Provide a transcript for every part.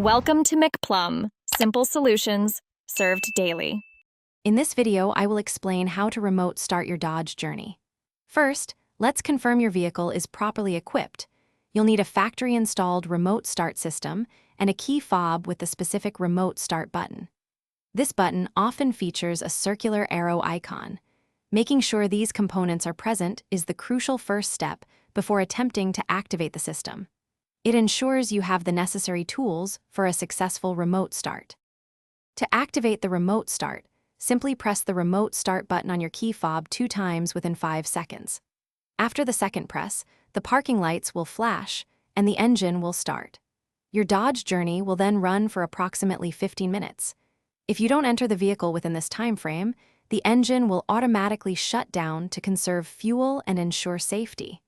Welcome to McPlum, simple solutions served daily. In this video, I will explain how to remote start your Dodge Journey. First, let's confirm your vehicle is properly equipped. You'll need a factory-installed remote start system and a key fob with the specific remote start button. This button often features a circular arrow icon. Making sure these components are present is the crucial first step before attempting to activate the system. It ensures you have the necessary tools for a successful remote start. To activate the remote start, simply press the remote start button on your key fob 2 times within 5 seconds. After the second press, the parking lights will flash and the engine will start. Your Dodge Journey will then run for approximately 15 minutes. If you don't enter the vehicle within this time frame, the engine will automatically shut down to conserve fuel and ensure safety.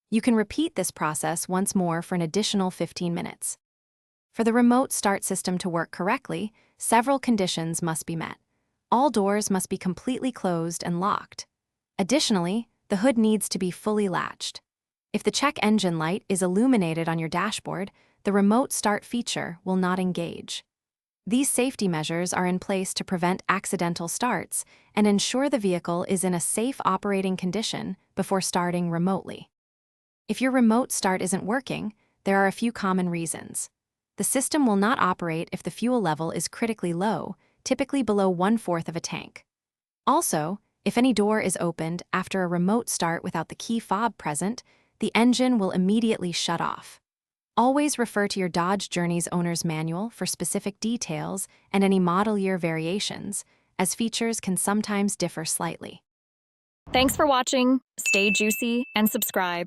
You can repeat this process once more for an additional 15 minutes. For the remote start system to work correctly, several conditions must be met. All doors must be completely closed and locked. Additionally, the hood needs to be fully latched. If the check engine light is illuminated on your dashboard, the remote start feature will not engage. These safety measures are in place to prevent accidental starts and ensure the vehicle is in a safe operating condition before starting remotely. If your remote start isn't working, there are a few common reasons. The system will not operate if the fuel level is critically low, typically below 1/4 of a tank. Also, if any door is opened after a remote start without the key fob present, the engine will immediately shut off. Always refer to your Dodge Journey's owner's manual for specific details and any model year variations, as features can sometimes differ slightly. Thanks for watching. Stay juicy and subscribe.